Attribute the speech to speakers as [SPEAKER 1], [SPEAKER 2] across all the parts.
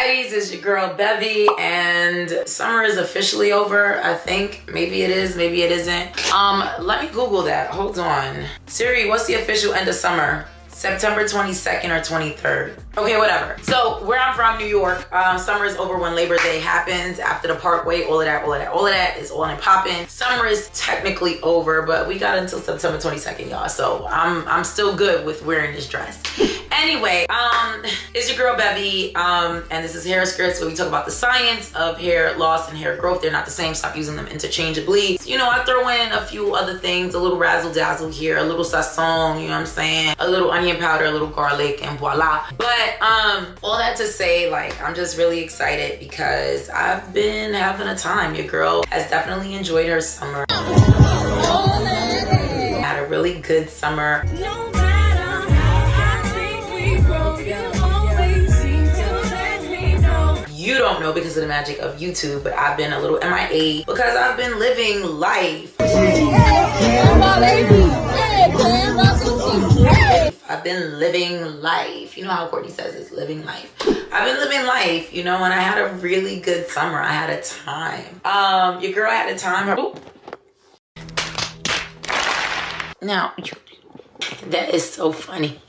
[SPEAKER 1] Baddies, it's your girl Bevy, and summer is officially over. I think maybe it is, maybe it isn't. Let me Google that. Hold on. Siri, what's the official end of summer? September 22nd or 23rd. Okay, whatever. So where I'm from, New York, summer is over when Labor Day happens, after the Parkway, all of that is on and popping. Summer is technically over, but we got until September 22nd, y'all. So I'm still good with wearing this dress. Anyway, it's your girl Bevy, and this is Herscripts, where we talk about the science of hair loss and hair growth. They're not the same, stop using them interchangeably. You know, I throw in a few other things, a little razzle dazzle here, a little sazon, you know what I'm saying? A little onion powder, a little garlic, and voila. But all that to say, like, I'm just really excited because I've been having a time. Your girl has definitely enjoyed her summer. Had a really good summer. You don't know because of the magic of YouTube, but I've been a little MIA because I've been living life. I've been living life. You know how Courtney says it's living life. I've been living life, you know, and I had a really good summer. I had a time. Your girl had a time. Now, that is so funny.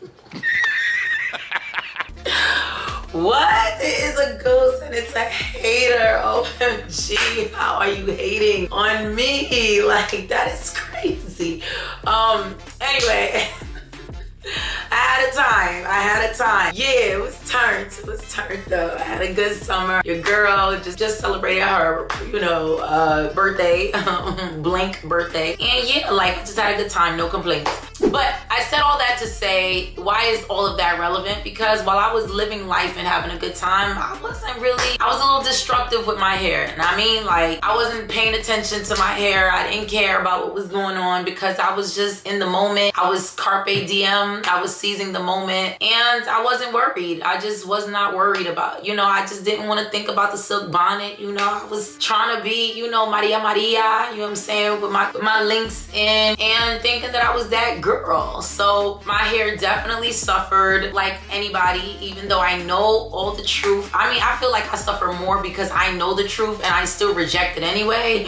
[SPEAKER 1] What? It is a ghost and it's a hater. OMG, how are you hating on me? Like, that is crazy. Anyway, I had a time. Yeah, it was turned though. I had a good summer. Your girl just celebrated her, you know, birthday, blank birthday. And yeah, like, I just had a good time, no complaints. But I said all that to say, why is all of that relevant? Because while I was living life and having a good time, I was a little destructive with my hair. And I mean, like, I wasn't paying attention to my hair. I didn't care about what was going on because I was just in the moment. I was carpe diem. I was seizing the moment and I wasn't worried. I just was not worried about, you know, I just didn't want to think about the silk bonnet. You know, I was trying to be, you know, Maria, you know what I'm saying, with my links in and thinking that I was that girl. So my hair definitely suffered like anybody, even though I know all the truth. I mean, I feel like I suffer more because I know the truth and I still reject it anyway.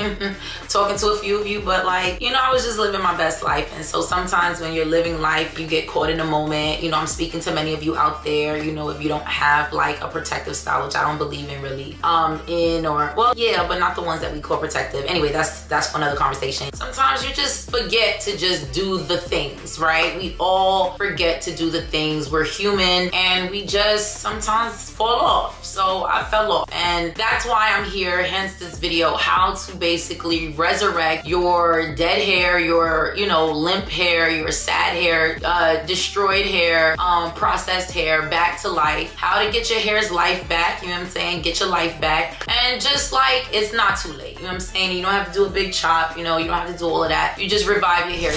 [SPEAKER 1] Talking to a few of you, but like, you know, I was just living my best life. And so sometimes when you're living life, you get caught in a moment. You know, I'm speaking to many of you out there, you know, if you don't have like a protective style, which I don't believe in really, well, yeah, but not the ones that we call protective. Anyway, that's for another conversation. Sometimes you just forget to just do the things, right? We all forget to do the things. We're human and we just sometimes fall off. So I fell off and that's why I'm here, hence this video, how to basically resurrect your dead hair, your, you know, limp hair, your sad hair, destroyed hair, processed hair back to life, how to get your hair's life back, you know what I'm saying, get your life back, and just like, it's not too late, you know what I'm saying, you don't have to do a big chop, you know, you don't have to do all of that, you just revive your hair.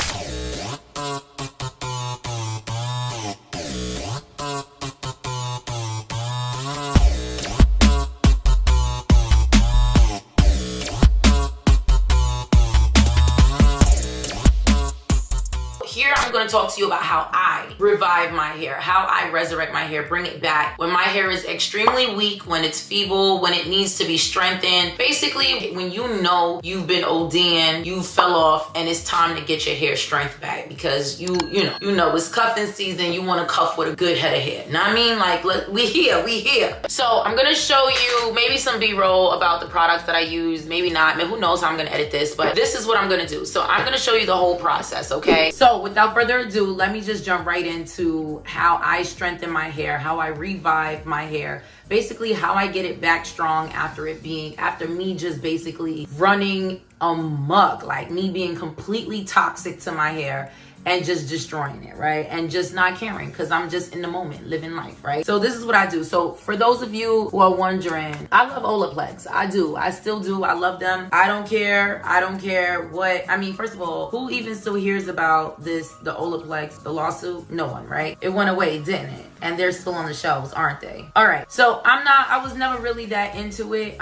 [SPEAKER 1] Here I'm going to talk to you about how I revive my hair, how I resurrect my hair, bring it back when my hair is extremely weak, when it's feeble, when it needs to be strengthened. Basically, when you know you've been ODing, you fell off, and it's time to get your hair strength back because you know it's cuffing season. You want to cuff with a good head of hair. Know what I mean? Like, look, we here. So I'm going to show you maybe some B-roll about the products that I use, maybe not. I mean, who knows how I'm going to edit this, but this is what I'm going to do. So I'm going to show you the whole process, okay? So without further ado, let me just jump right into how I strengthen my hair, how I revive my hair, basically how I get it back strong after me just basically running amok, like me being completely toxic to my hair and just destroying it, right? And just not caring because I'm just in the moment, living life, right? So this is what I do. So for those of you who are wondering, I love Olaplex. I do. I still do. I love them. I don't care. I don't care what, I mean, first of all, who even still hears about this, the Olaplex, the lawsuit? No one, right? It went away, didn't it? And they're still on the shelves, aren't they? All right. So I was never really that into it.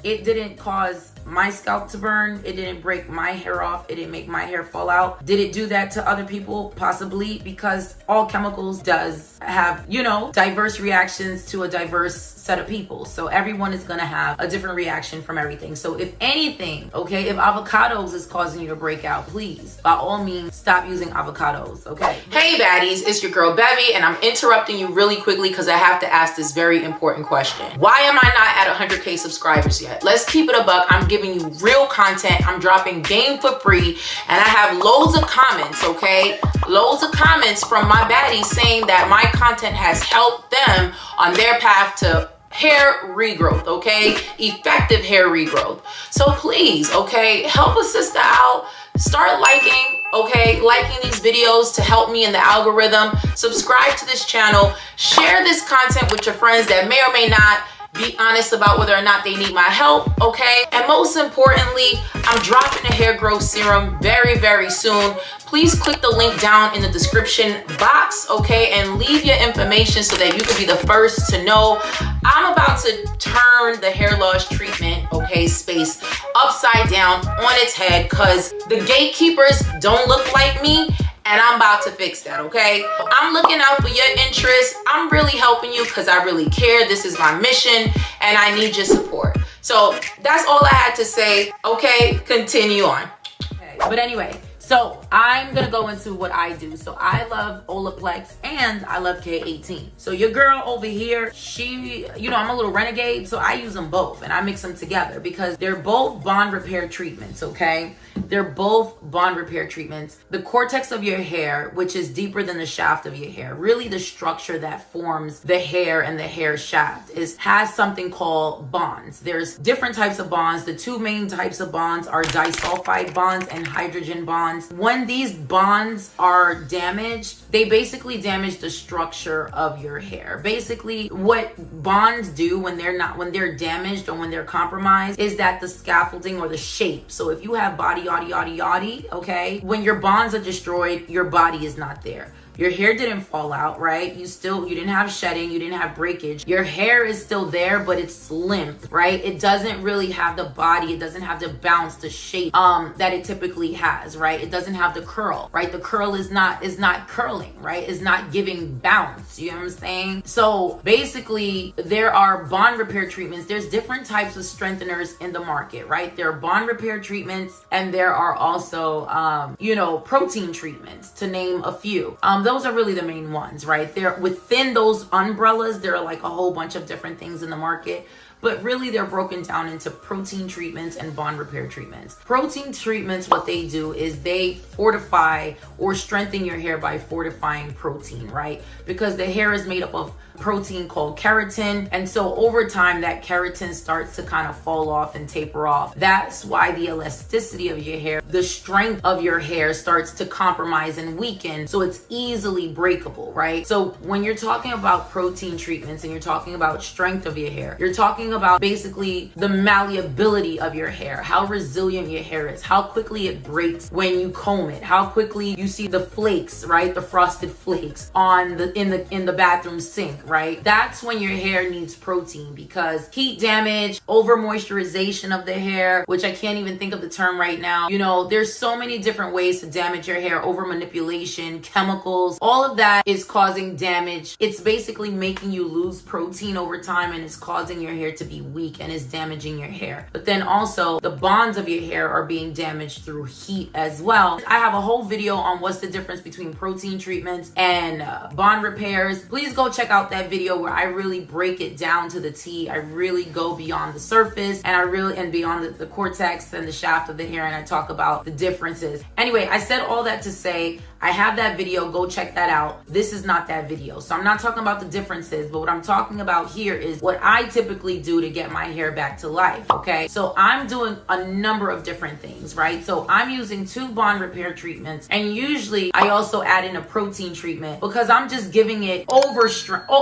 [SPEAKER 1] It didn't cause my scalp to burn. It didn't break my hair off. It didn't make my hair fall out. Did it do that to other people? Possibly, because all chemicals does have, you know, diverse reactions to a diverse set of people. So everyone is gonna have a different reaction from everything. So if anything, okay, if avocados is causing you to break out, please, by all means, stop using avocados, okay? Hey baddies, it's your girl Bevy, and I'm interrupting you really quickly because I have to ask this very important question. Why am I not at 100K subscribers yet? Let's keep it a buck. I'm giving you real content. I'm dropping game for free, and I have loads of comments, okay? Loads of comments from my baddies saying that my content has helped them on their path to hair regrowth, okay? Effective hair regrowth. So please, okay, help a sister out. Start liking, okay? Liking these videos to help me in the algorithm. Subscribe to this channel. Share this content with your friends that may or may not be honest about whether or not they need my help, okay? And most importantly, I'm dropping a hair growth serum very, very soon. Please click the link down in the description box, okay? And leave your information so that you can be the first to know. I'm about to turn the hair loss treatment, okay, space upside down on its head because the gatekeepers don't look like me. And I'm about to fix that, okay? I'm looking out for your interests. I'm really helping you because I really care. This is my mission and I need your support. So that's all I had to say, okay? Continue on. Okay. But anyway, so I'm gonna go into what I do. So I love Olaplex and I love K18. So your girl over here, she, you know, I'm a little renegade, so I use them both and I mix them together because they're both bond repair treatments, okay? They're both bond repair treatments. The cortex of your hair, which is deeper than the shaft of your hair, really the structure that forms the hair and the hair shaft, has something called bonds. There's different types of bonds. The two main types of bonds are disulfide bonds and hydrogen bonds. When these bonds are damaged, they basically damage the structure of your hair. Basically, what bonds do when they're damaged or when they're compromised is that the scaffolding or the shape. So if you have body yaddy, okay, when your bonds are destroyed, your body is not there. Your hair didn't fall out, right? You didn't have shedding, you didn't have breakage. Your hair is still there, but it's limp, right? It doesn't really have the body, it doesn't have the bounce, the shape that it typically has, right? It doesn't have the curl, right? The curl is not curling, right? It's not giving bounce, you know what I'm saying? So basically, there are bond repair treatments. There's different types of strengtheners in the market, right? There are bond repair treatments, and there are also, you know, protein treatments, to name a few. Those are really the main ones, right? They're within those umbrellas, there are like a whole bunch of different things in the market, but really they're broken down into protein treatments and bond repair treatments. Protein treatments, what they do is they fortify or strengthen your hair by fortifying protein, right? Because the hair is made up of protein called keratin, and so over time that keratin starts to kind of fall off and taper off. That's why the elasticity of your hair, the strength of your hair starts to compromise and weaken, so it's easily breakable, right? So when you're talking about protein treatments and you're talking about strength of your hair, you're talking about basically the malleability of your hair, how resilient your hair is, how quickly it breaks when you comb it, how quickly you see the flakes, right? The frosted flakes on in the bathroom sink, right? That's when your hair needs protein, because heat damage, over moisturization of the hair, which I can't even think of the term right now. You know, there's so many different ways to damage your hair, over manipulation, chemicals, all of that is causing damage. It's basically making you lose protein over time, and it's causing your hair to be weak and is damaging your hair. But then also the bonds of your hair are being damaged through heat as well. I have a whole video on what's the difference between protein treatments and bond repairs. Please go check out that video where I really break it down to the T. I really go beyond the surface and beyond the cortex and the shaft of the hair, and I talk about the differences. Anyway, I said all that to say I have that video. Go check that out. This is not that video. So I'm not talking about the differences, but what I'm talking about here is what I typically do to get my hair back to life, okay? So I'm doing a number of different things, right? So I'm using 2 bond repair treatments, and usually I also add in a protein treatment because I'm just giving it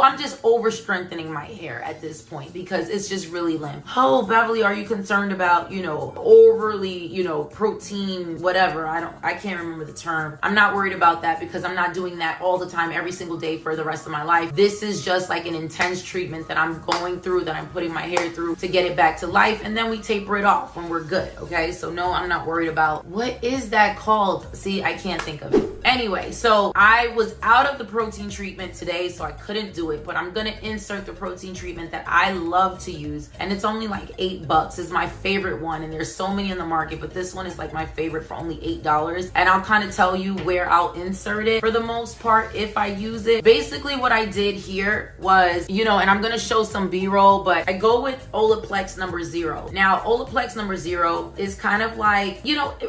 [SPEAKER 1] I'm just over strengthening my hair at this point because it's just really limp. Oh, Beverly, are you concerned about, you know, overly, you know, protein, whatever? I can't remember the term. I'm not worried about that because I'm not doing that all the time, every single day for the rest of my life. This is just like an intense treatment that I'm going through, that I'm putting my hair through to get it back to life, and then we taper it off when we're good, okay? So no, I'm not worried about, what is that called? See, I can't think of it. Anyway, so I was out of the protein treatment today, so I couldn't do it, but I'm gonna insert the protein treatment that I love to use, and it's only like $8. It's my favorite one, and there's so many in the market, but this one is like my favorite for only $8. And I'll kind of tell you where I'll insert it for the most part if I use it. Basically what I did here was, and I'm gonna show some B-roll, but I go with Olaplex number 0. Now, Olaplex number 0 is kind of like,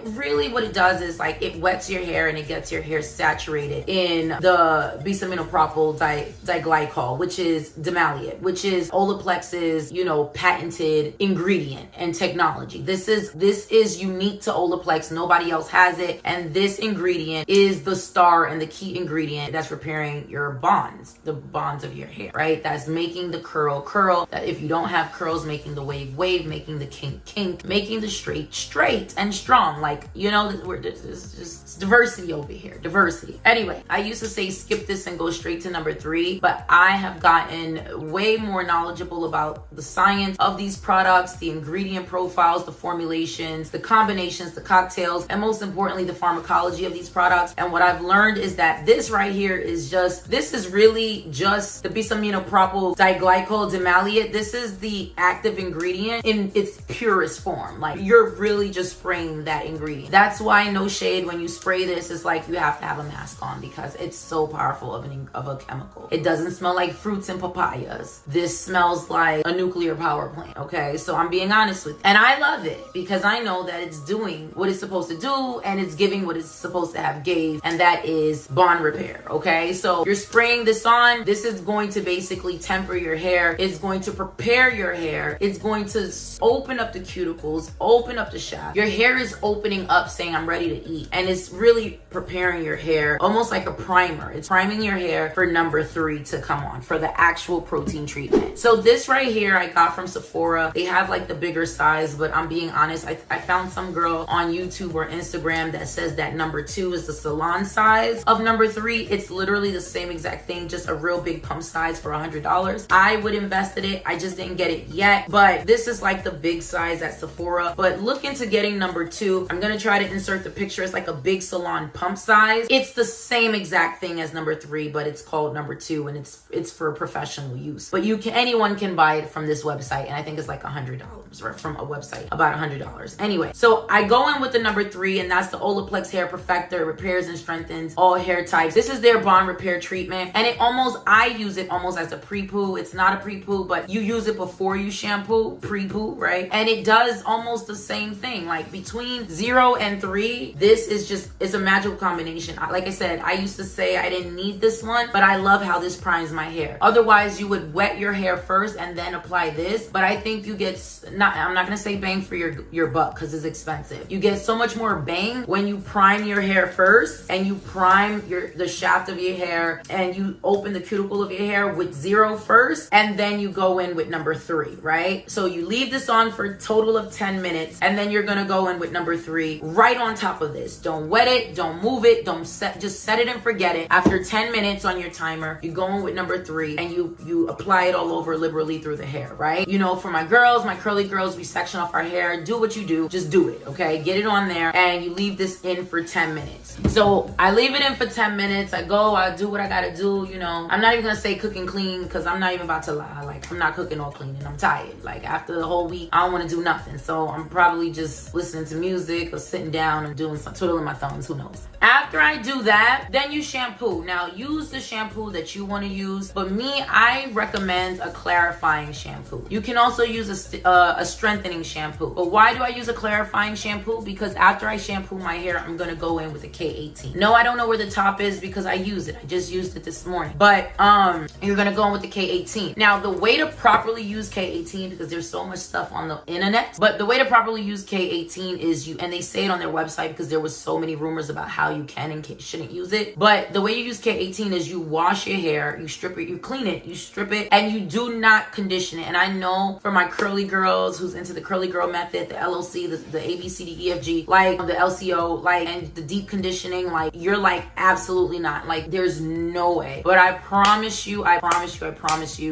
[SPEAKER 1] really what it does is like it wets your hair and it gets your hair saturated in the bisaminopropyl diglycol, which is dimaleate, which is Olaplex's, patented ingredient and technology. This is unique to Olaplex. Nobody else has it. And this ingredient is the star and the key ingredient that's repairing your bonds, the bonds of your hair, right? That's making the curl. That if you don't have curls, making the wave, making the kink, making the straight and strong. Like, there's just diversity over here. Diversity. Anyway, I used to say skip this and go straight to number 3, but I have gotten way more knowledgeable about the science of these products, the ingredient profiles, the formulations, the combinations, the cocktails, and most importantly, the pharmacology of these products. And what I've learned is that this right here is really just the bisaminopropyl diglycol dimaleate. This is the active ingredient in its purest form. Like, you're really just spraying that ingredient. That's why, no shade, when you spray this, it's like you have to have a mask on because it's so powerful of a chemical. It doesn't smell like fruits and papayas. This smells like a nuclear power plant, okay? So I'm being honest with you. And I love it because I know that it's doing what it's supposed to do and it's giving what it's supposed to have gave, and that is bond repair, okay? So you're spraying this on. This is going to basically temper your hair. It's going to prepare your hair. It's going to open up the cuticles, open up the shaft. Your hair is opening up saying, I'm ready to eat. And it's really preparing your hair almost like a primer. It's priming your hair for number 3 to come on, for the actual protein treatment. So this right here I got from Sephora. They have like the bigger size, but I'm being honest, I found some girl on YouTube or Instagram that says that number 2 is the salon size of number 3. It's literally the same exact thing, just a real big pump size for $100. I would invest in it. I just didn't get it yet, but this is like the big size at Sephora. But look into getting number 2. I'm gonna try to insert the picture. It's like a big salon pump size. It's the same exact thing as number 3, but it's called number 2, and it's for professional use. But anyone can buy it from this website, and I think it's like $100, or from a website about $100. Anyway, so I go in with the number 3, and that's the Olaplex Hair Perfector. It repairs and strengthens all hair types. This is their bond repair treatment, and I use it almost as a pre-poo. It's not a pre-poo, but you use it before you shampoo, pre-poo, right? And it does almost the same thing. Like between 0 and 3, this is a magical combination. Like I said, I used to say I didn't need this one, but I love how this primes my hair. Otherwise, you would wet your hair first and then apply this, but I think you get, I'm not gonna say bang for your buck because it's expensive. You get so much more bang when you prime your hair first, and you prime the shaft of your hair, and you open the cuticle of your hair with 0 first, and then you go in with number 3, right? So you leave this on for a total of 10 minutes, and then you're gonna go in with number 3 right on top of this. Don't wet it, don't move it, just set it and forget it. After 10 minutes on your timer, you go in with number 3, and you apply it all over liberally through the hair, right? For my girls, my curly girls, we section off our hair. Do what you do, just do it, okay? Get it on there, and you leave this in for 10 minutes. So I leave it in for 10 minutes. I do what I gotta do, I'm not even gonna say cook and clean because I'm not even about to lie. Like, I'm not cooking or cleaning. I'm tired. Like, after the whole week, I don't want to do nothing. So I'm probably just listening to music or sitting down and doing some twiddling my thumbs. Who knows? After I do that, then you shampoo. Now, use the shampoo that you want to use. But me, I recommend a clarifying shampoo. You can also use a strengthening shampoo. But why do I use a clarifying shampoo? Because after I shampoo my hair, I'm going to go in with a K18. No, I don't know where the top is because I use it. I just used it this morning. But you're going to go in with the K18. Now, the way to properly use K18, because there's so much stuff on the internet, but the way to properly use K18 is and they say it on their website because there was so many rumors about how you can and shouldn't use it. But the way you use K18 is you wash your hair, you strip it, you clean it, you strip it, and you do not condition it. And I know for my curly girls who's into the curly girl method, the LOC, the ABCDEFG, like the LCO, like, and the deep conditioning, like, you're like, absolutely not. Like, there's no way. But I promise you,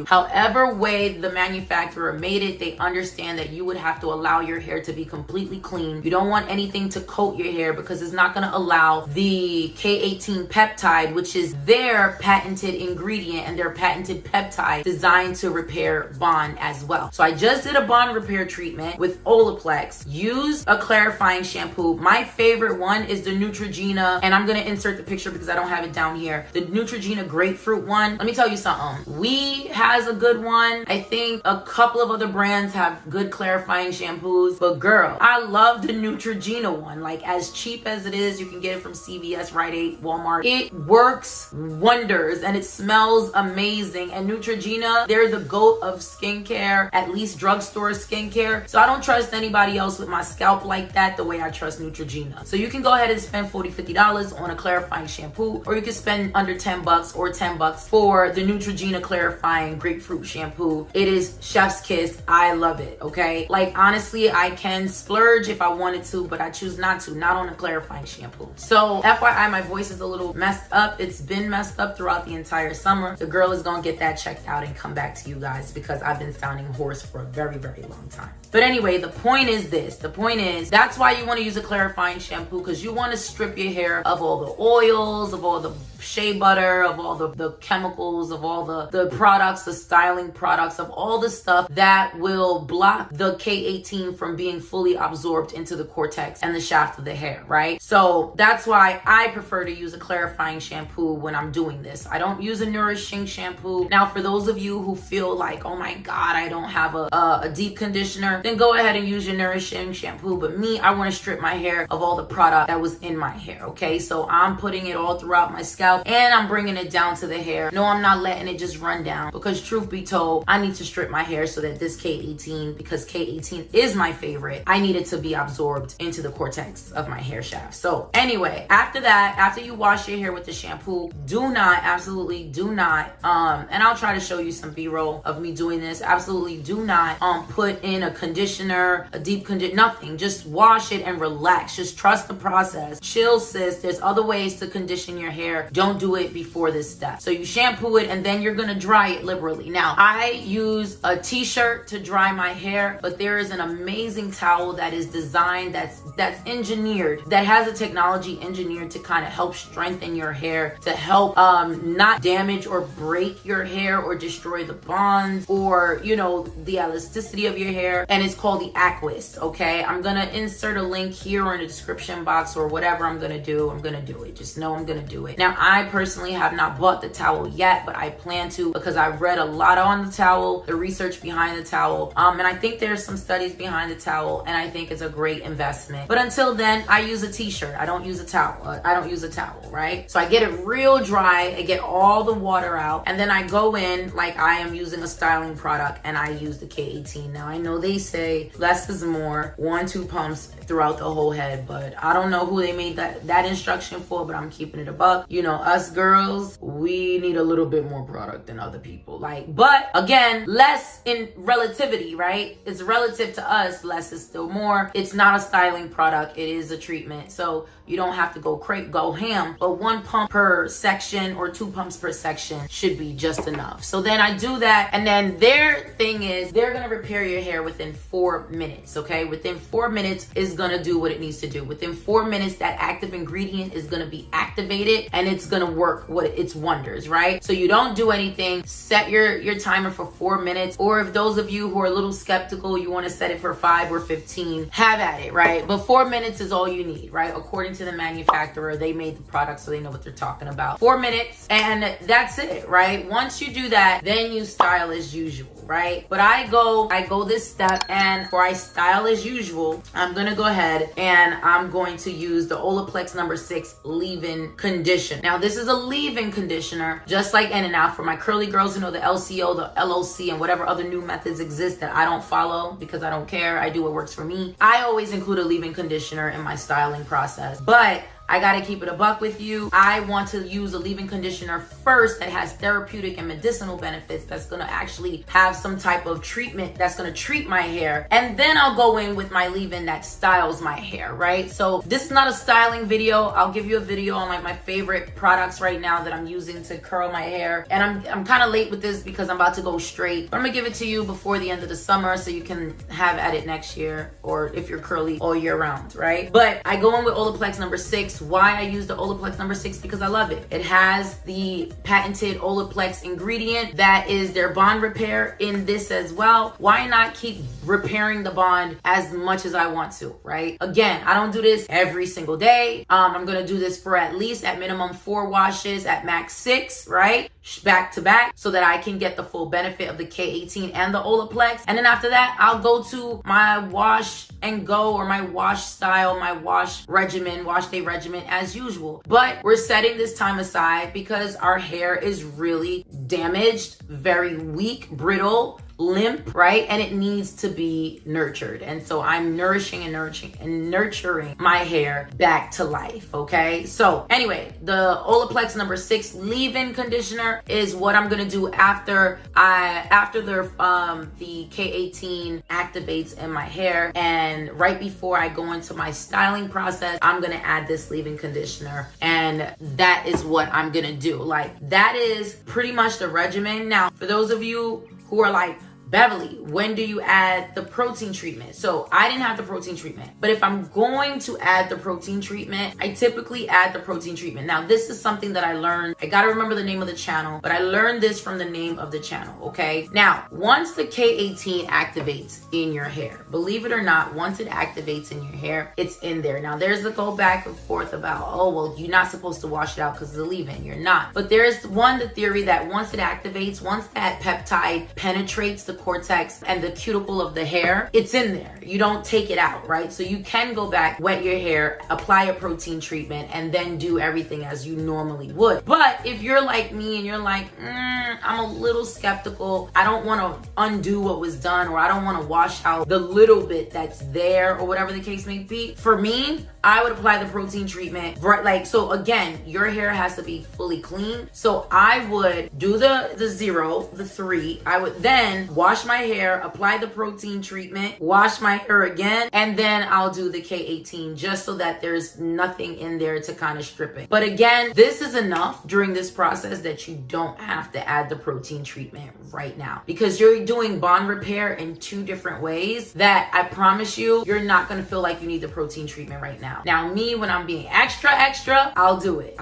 [SPEAKER 1] however way the manufacturer made it, they understand that you would have to allow your hair to be completely clean. You don't want anything to coat your hair because it's not going to allow the the K18 peptide, which is their patented ingredient and their patented peptide designed to repair bond as well. So I just did a bond repair treatment with Olaplex. Use a clarifying shampoo. My favorite one is the Neutrogena, and I'm gonna insert the picture because I don't have it down here. The Neutrogena grapefruit one. Let me tell you something. We has a good one. I think a couple of other brands have good clarifying shampoos, but girl, I love the Neutrogena one. Like, as cheap as it is, you can get it from CVS, Rite Aid, Walmart. It works wonders and it smells amazing. And Neutrogena, they're the GOAT of skincare, at least drugstore skincare. So I don't trust anybody else with my scalp like that the way I trust Neutrogena. So you can go ahead and spend $40, $50 on a clarifying shampoo, or you can spend under $10 or $10 for the Neutrogena clarifying grapefruit shampoo. It is chef's kiss. I love it, okay? Like, honestly, I can splurge if I wanted to, but I choose not to, not on a clarifying shampoo. So FYI, my voice is a little messed up. It's been messed up throughout the entire summer. The girl is gonna get that checked out and come back to you guys because I've been sounding hoarse for a very, very long time. But anyway, the point is this. The point is, that's why you want to use a clarifying shampoo, because you want to strip your hair of all the oils, of all the shea butter, of all the chemicals, of all the products, the styling products, of all the stuff that will block the K18 from being fully absorbed into the cortex and the shaft of the hair, right? So that's why I prefer to use a clarifying shampoo when I'm doing this. I don't use a nourishing shampoo. Now, for those of you who feel like, oh my God, I don't have a deep conditioner, then go ahead and use your nourishing shampoo. But me, I want to strip my hair of all the product that was in my hair, okay? So I'm putting it all throughout my scalp and I'm bringing it down to the hair. No, I'm not letting it just run down, because truth be told, I need to strip my hair so that this K18, because K18 is my favorite, I need it to be absorbed into the cortex of my hair shaft. So anyway, after that, after you wash your hair with the shampoo, do not, absolutely do not, and I'll try to show you some B-roll of me doing this, absolutely do not put in a conditioner, a deep conditioner, nothing. Just wash it and relax. Just trust the process. Chill, sis. There's other ways to condition your hair. Don't do it before this step. So you shampoo it and then you're gonna dry it liberally. Now, I use a t-shirt to dry my hair, but there is an amazing towel that is designed, that's engineered, that has a technology engineered to kind of help strengthen your hair, to help not damage or break your hair or destroy the bonds or, you know, the elasticity of your hair. And it's called the Aquis, okay? I'm gonna insert a link here or in the description box, or whatever I'm gonna do it. Just know I'm gonna do it. Now, I personally have not bought the towel yet, but I plan to, because I've read a lot on the towel, the research behind the towel, and I think there's some studies behind the towel, and I think it's a great investment. But until then, I use a t-shirt. I don't use a towel. Right? So I get it real dry, I get all the water out, and then I go in like I am using a styling product, and I use the K18. Now, I know they say less is more, 1-2 pumps throughout the whole head, but I don't know who they made that instruction for, but I'm keeping it a buck. You know, us girls, we need a little bit more product than other people. Like, but again, less in relativity, right? It's relative to us, less is still more. It's not a styling product, it is a treatment. So you don't have to go ham, but 1 pump per section or 2 pumps per section should be just enough. So then I do that, and then their thing is they're gonna repair your hair within 4 minutes, okay? Within 4 minutes is gonna do what it needs to do. Within 4 minutes, that active ingredient is gonna be activated and it's gonna work its wonders, right? So you don't do anything, set your timer for 4 minutes, or if those of you who are a little skeptical, you wanna set it for 5 or 15, have at it, right? But 4 minutes is all you need, right? According to the manufacturer, they made the product so they know what they're talking about. 4 minutes, and that's it, right? Once you do that, then you style as usual, right? But I go this step, and for I style as usual, I'm gonna go ahead and I'm going to use the Olaplex number 6 leave-in conditioner. Now, this is a leave-in conditioner, just like in and out. For my curly girls who know the LCO, the LOC, and whatever other new methods exist that I don't follow because I don't care, I do what works for me. I always include a leave-in conditioner in my styling process, but I gotta keep it a buck with you. I want to use a leave-in conditioner first that has therapeutic and medicinal benefits, that's gonna actually have some type of treatment that's gonna treat my hair. And then I'll go in with my leave-in that styles my hair, right? So this is not a styling video. I'll give you a video on like my favorite products right now that I'm using to curl my hair. And I'm kind of late with this because I'm about to go straight. But I'm gonna give it to you before the end of the summer so you can have at it next year, or if you're curly all year round, right? But I go in with Olaplex number 6. 6. Why I use the Olaplex number 6? Because I love it. It has the patented Olaplex ingredient that is their bond repair in this as well. Why not keep repairing the bond as much as I want to, right? Again, I don't do this every single day. I'm gonna do this for at least at minimum 4 washes, at max 6, right? Back to back, so that I can get the full benefit of the K18 and the Olaplex. And then after that, I'll go to my wash and go, or my wash style, my wash day regimen as usual. But we're setting this time aside because our hair is really damaged, very weak, brittle, limp, right? And it needs to be nurtured. And so I'm nourishing and nurturing my hair back to life, okay? So anyway, the Olaplex number 6 leave-in conditioner is what I'm gonna do after the K18 activates in my hair, and right before I go into my styling process, I'm gonna add this leave-in conditioner, and that is what I'm gonna do. Like, that is pretty much the regimen. Now, for those of you who are like, Beverly, when do you add the protein treatment? So I didn't have the protein treatment, but if I'm going to add the protein treatment, I typically add the protein treatment. Now, this is something that I learned. I gotta remember the name of the channel, but I learned this from the name of the channel, okay? Now, once the K18 activates in your hair, believe it or not, once it activates in your hair, it's in there. Now, there's the go back and forth about, oh, well, you're not supposed to wash it out because of the leave-in. You're not. But there's the theory that once it activates, once that peptide penetrates the cortex and the cuticle of the hair, it's in there. You don't take it out, right? So you can go back, wet your hair, apply a protein treatment, and then do everything as you normally would. But if you're like me and you're like, I'm a little skeptical, I don't want to undo what was done, or I don't want to wash out the little bit that's there, or whatever the case may be, for me, I would apply the protein treatment, right? Like, so again, your hair has to be fully clean. So I would do the 0, the 3. I would then wash my hair, apply the protein treatment, wash my hair again, and then I'll do the K18 just so that there's nothing in there to kind of strip it. But again, this is enough during this process that you don't have to add the protein treatment right now, because you're doing bond repair in 2 different ways that I promise you, you're not going to feel like you need the protein treatment right now. Now, me, when I'm being extra, I'll do it.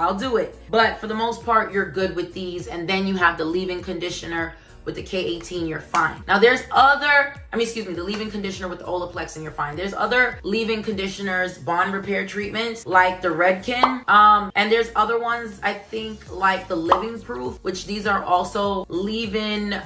[SPEAKER 1] But for the most part, you're good with these. And then you have the leave-in conditioner with the K18, you're fine. Now there's the leave-in conditioner with the Olaplex, and you're fine. There's other leave-in conditioners, bond repair treatments, like the Redken. And there's other ones, I think, like the Living Proof, which these are also leave-in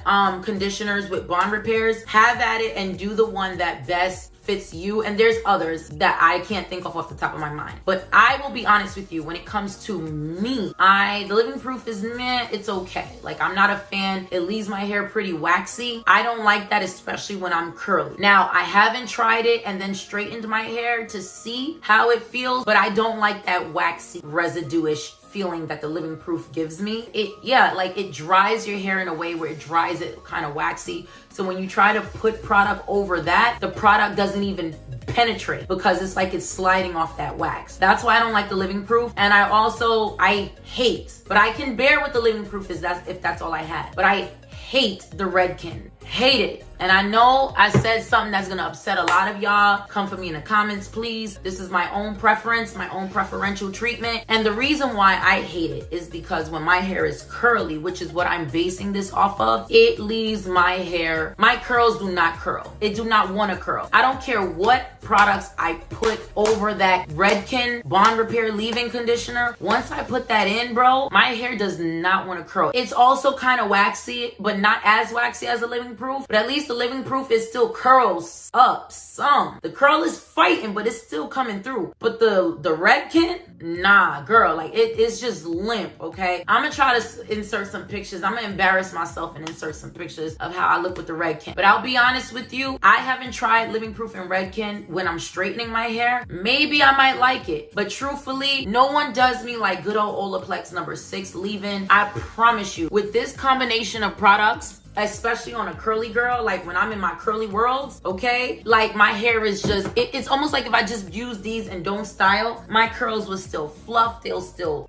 [SPEAKER 1] conditioners with bond repairs. Have at it and do the one that best fits you. And there's others that I can't think of off the top of my mind. But I will be honest with you, when it comes to me, the Living Proof is meh, it's okay. Like, I'm not a fan. It leaves my hair pretty waxy. I don't like that, especially when I'm curly. Now, I haven't tried it and then straightened my hair to see how it feels, but I don't like that waxy, residue-ish feeling that the Living Proof gives me. It dries your hair in a way where it dries it kind of waxy. So when you try to put product over that, the product doesn't even penetrate because it's like it's sliding off that wax. That's why I don't like the Living Proof. And I hate, but I can bear with the Living Proof if that's all I had. But I hate the Redken. Hate it. And I know I said something that's gonna upset a lot of y'all. Come for me in the comments, please. This is my own preference, my own preferential treatment. And the reason why I hate it is because when my hair is curly, which is what I'm basing this off of, it leaves my hair, my curls do not curl. It do not want to curl. I don't care what products I put over that Redken Bond Repair leave-in conditioner. Once I put that in, bro, my hair does not want to curl. It's also kind of waxy, but not as waxy as the Living Proof. But at least the Living Proof is still curls up some. The curl is fighting, but it's still coming through. But the Redken, nah, girl, like it's just limp, okay? I'm gonna try to insert some pictures. I'm gonna embarrass myself and insert some pictures of how I look with the Redken. But I'll be honest with you, I haven't tried Living Proof and Redken when I'm straightening my hair. Maybe I might like it, but truthfully, no one does me like good old Olaplex number 6 leave-in. I promise you, with this combination of products, especially on a curly girl, like when I'm in my curly worlds, okay? Like my hair is just, it's almost like if I just use these and don't style, my curls will still fluff, it'll still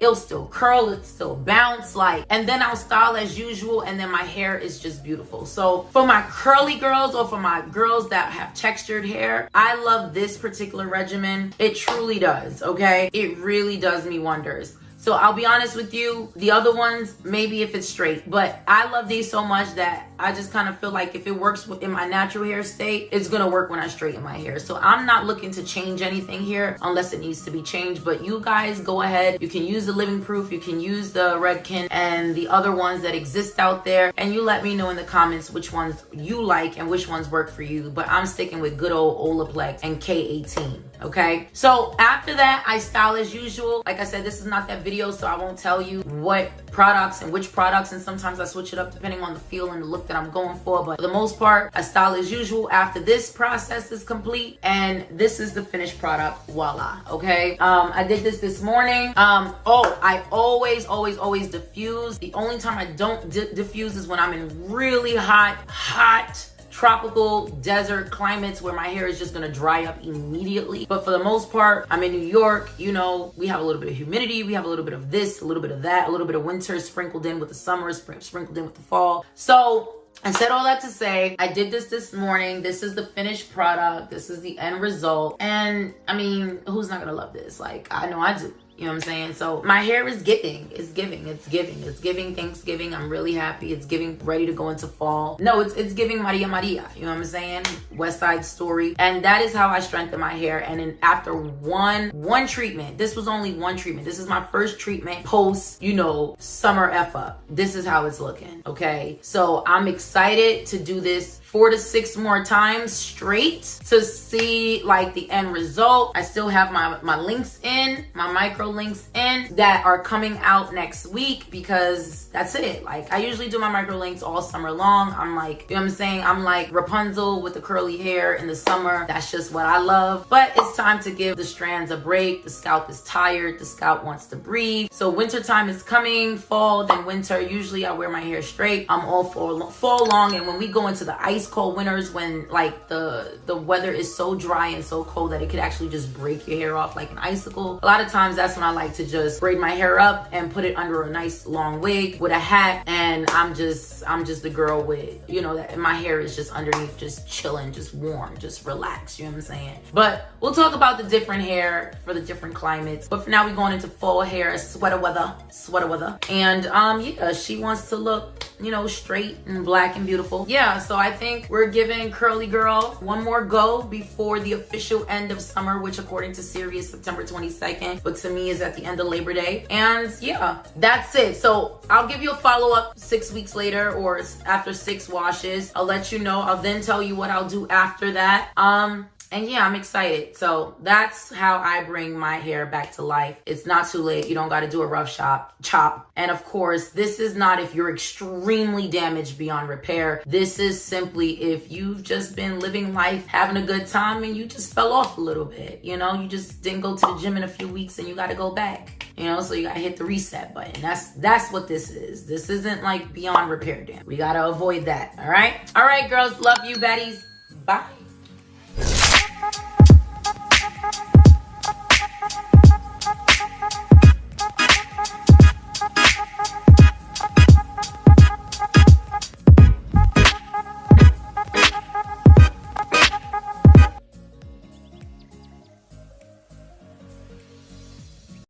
[SPEAKER 1] curl, it'll still bounce, like, and then I'll style as usual, and then my hair is just beautiful. So for my curly girls or for my girls that have textured hair, I love this particular regimen. It truly does, okay? It really does me wonders. So I'll be honest with you, the other ones, maybe if it's straight, but I love these so much that I just kind of feel like if it works in my natural hair state, it's gonna work when I straighten my hair. So I'm not looking to change anything here unless it needs to be changed, but you guys go ahead. You can use the Living Proof, you can use the Redken and the other ones that exist out there, and you let me know in the comments which ones you like and which ones work for you, but I'm sticking with good old Olaplex and K18. Okay, so after that, I style as usual. Like I said, this is not that video, so I won't tell you what products and which products, and sometimes I switch it up depending on the feel and the look that I'm going for, but for the most part, I style as usual after this process is complete, and this is the finished product. Voila. Okay, I did this morning. I always diffuse. The only time I don't diffuse is when I'm in really hot tropical desert climates where my hair is just gonna dry up immediately. But for the most part, I'm in New York, you know, we have a little bit of humidity, we have a little bit of this, a little bit of that, a little bit of winter sprinkled in with the summer, sprinkled in with the fall. So I said all that to say, I did this morning. This is the finished product. This is the end result. And I mean, who's not gonna love this? Like, I know I do. You know what I'm saying? So my hair is giving. It's giving Thanksgiving. I'm really happy. It's giving ready to go into fall. No, it's giving Maria. You know what I'm saying? West Side Story. And that is how I strengthen my hair. And then after one treatment, this was only one treatment. This is my first treatment post, you know, summer F up. This is how it's looking. Okay. So I'm excited to do this 4 to 6 more times straight to see like the end result. I still have my links in, my micro links in that are coming out next week, because that's it. Like, I usually do my micro links all summer long. I'm like, you know what I'm saying? I'm like Rapunzel with the curly hair in the summer. That's just what I love. But it's time to give the strands a break. The scalp is tired. The scalp wants to breathe. So winter time is coming, fall, then winter. Usually I wear my hair straight. I'm all fall long. And when we go into the ice cold winters, when like the weather is so dry and so cold that it could actually just break your hair off like an icicle, a lot of times that's when I like to just braid my hair up and put it under a nice long wig with a hat, and I'm just the girl with, you know, that my hair is just underneath, just chilling, just warm, just relaxed. You know what I'm saying? But we'll talk about the different hair for the different climates. But for now, we're going into fall hair, sweater weather. And yeah, she wants to look, you know, straight and black and beautiful. Yeah, so I think we're giving curly girl one more go before the official end of summer, which according to Siri is September 22nd, but to me is at the end of Labor Day. And yeah, that's it. So I'll give you a follow-up 6 weeks later or after 6 washes. I'll let you know. I'll then tell you what I'll do after that. And yeah, I'm excited. So that's how I bring my hair back to life. It's not too late. You don't got to do a rough chop. And of course, this is not if you're extremely damaged beyond repair. This is simply if you've just been living life, having a good time, and you just fell off a little bit. You know, you just didn't go to the gym in a few weeks and you got to go back. You know, so you got to hit the reset button. That's what this is. This isn't like beyond repair damage. We got to avoid that. All right, girls. Love you, baddies. Bye.